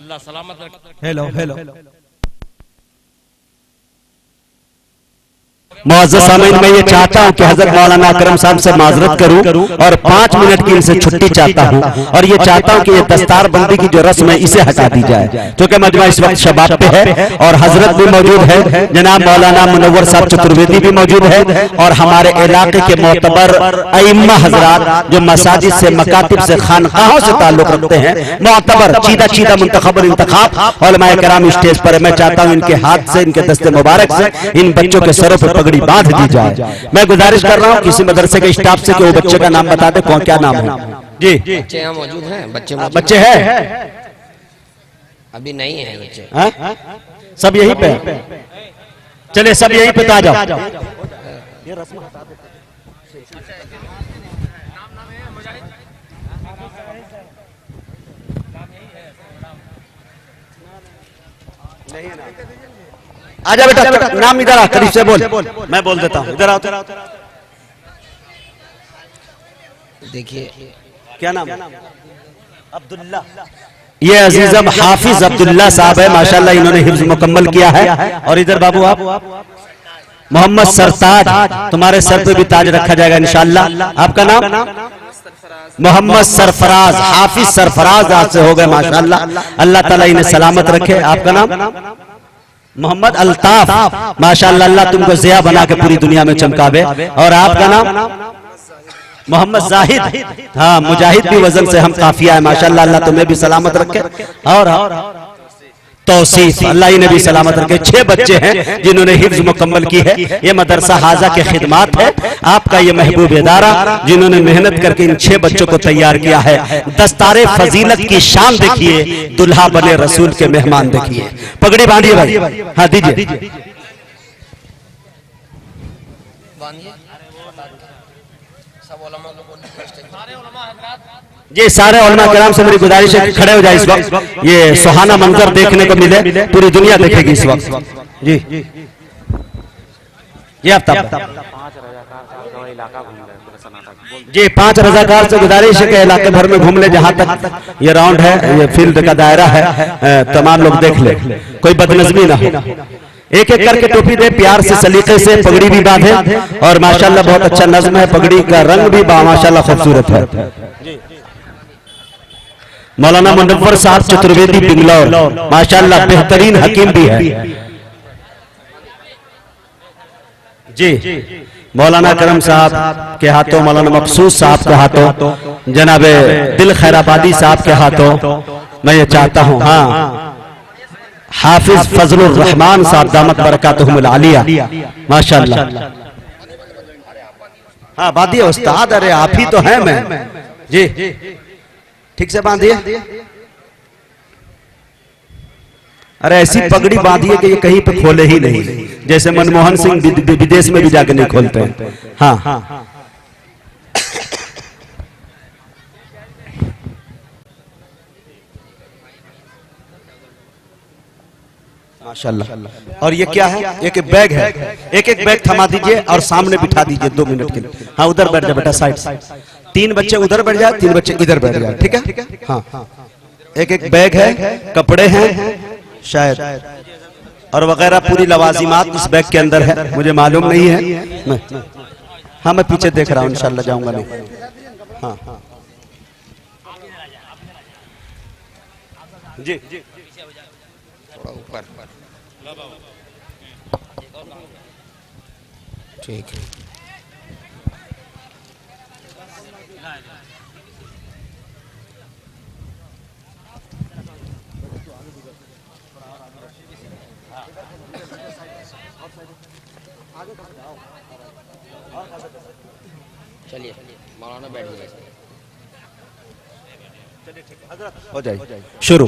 अल्लाह सलामत रखे। Hello hello मुअज़्ज़ज़ सामीन, मैं ये चाहता हूँ कि हजरत मौलाना अकरम साहब से माजरत करूँ और 5 मिनट की इनसे छुट्टी चाहता हूँ और ये चाहता हूँ कि ये दस्तार बंदी की जो रस्म है इसे हटा दी जाए, क्योंकि मजमा इस वक्त शबाब पे है और हजरत भी मौजूद है, जनाब मौलाना मुनव्वर साहब चतुर्वेदी भी मौजूद है और हमारे इलाके के मोतबर अइम्मा हजरात जो मसाजिद से, मकातिब से, खानकाहों से ताल्लुक रखते हैं, मोतबर चीदा मुंतखब और इंतखाब उलमाए कराम स्टेज पर है। मैं चाहता हूँ इनके हाथ से, इनके दस्ते मुबारक से इन बच्चों के सरों पर पगड़ी बांध दी जाए। मैं गुजारिश कर रहा हूँ किसी मदरसे के स्टाफ से कि वो बच्चे का नाम बता दे, कौन क्या नाम है। जी बच्चे यहाँ मौजूद हैं? बच्चे हैं? अभी नहीं है बच्चे। सब यहीं पे? चले सब यहीं पे, तो आ जाओ। आजा बेटा, नाम इधर आ, करीब से बोल, मैं बोल देता हूँ। इधर आओ। देखिए क्या नाम? अब्दुल्ला। ये अजीजम हाफिज अब्दुल्ला साहब है, माशाल्लाह इन्होंने हिफ्ज मुकम्मल किया है। और इधर बाबू आप मोहम्मद सरताज, तुम्हारे सर पे भी ताज रखा जाएगा इंशाल्लाह। आपका नाम? मोहम्मद सरफराज, हाफिज सरफराज आज से हो गए माशाल्लाह, अल्लाह ताला इन्हें सलामत रखे। आपका नाम? मोहम्मद अल्ताफ, माशाल्लाह अल्लाह तुमको जिया बना के पूरी दुनिया में चमकावे। और आपका नाम? मोहम्मद जाहिद। हाँ, मुजाहिद भी वजन से हम काफिया है माशाल्लाह, अल्लाह तुम्हें भी सलामत रखे। और तौसीफ, अल्लाह इन्हें भी सलामत रखे। 6 बच्चे हैं जिन्होंने हिफ्ज मुकम्मल की है। ये मदरसा हाजा के खिदमात है, आपका ये महबूब इदारा जिन्होंने मेहनत करके इन 6 बच्चों को तैयार किया है। दस्तारे फजीलत की शान देखिए, दुल्हा बने रसूल के मेहमान देखिए। पगड़ी बांधिए भाई। हाँ दीजिए। जी सारे उलमा किराम से मेरी गुजारिश है कि खड़े हो जाए इस वक्त, ये सुहाना मंजर देखने को मिले, पूरी दुनिया देखेगी इस वक्त। जी ये जी 5 रजाकार से गुजारिश है कि इलाके भर में घूम ले, जहां तक ये राउंड है, ये फील्ड का दायरा है, तमाम लोग देख ले, कोई बदनजमी ना हो। एक एक करके टोपी दे, प्यार से सलीके से पगड़ी भी बांधे। और माशाल्लाह बहुत अच्छा नज्म है, पगड़ी का रंग भी माशाल्लाह खूबसूरत है। मौलाना मुनव्वर साहब चतुर्वेदी बिंगलौर, माशाल्लाह बेहतरीन हकीम भी है। जी मौलाना करम साहब के हाथों, मौलाना मकसूद साहब के हाथों, जनाबे दिल खैराबादी साहब के हाथों मैं ये चाहता हूँ, हाँ हाफिज फजलुर रहमान साहब दामत बरकातुहुमुल आलिया माशाल्लाह। हाँ बांधिए उस्ताद, अरे आप ही तो हैं। मैं जी ठीक से बांधिए। अरे ऐसी पगड़ी बांधिए कि ये कहीं पे खोले ही नहीं, जैसे मनमोहन सिंह विदेश में भी जाके नहीं खोलते हैं। हाँ माशाल्लाह। और ये क्या है? एक बैग है, एक एक बैग थमा दीजिए और सामने बिठा दीजिए 2 मिनट के लिए। हाँ उधर बैठ जाए बेटा, साइड। 3 बच्चे उधर बैठ जाए, 3 बच्चे इधर बैठ जाए, ठीक है? हाँ एक एक बैग है, कपड़े हैं शायद और वगैरह, पूरी लवाजिमात इस बैग के अंदर है, मुझे मालूम नहीं है। हाँ मैं पीछे देख रहा हूँ, इंशाल्लाह जाऊंगा नहीं। हाँ जी थोड़ा ऊपर। ठीक है। चलिए मौलाना बैठ जाइए, हो जाए शुरू।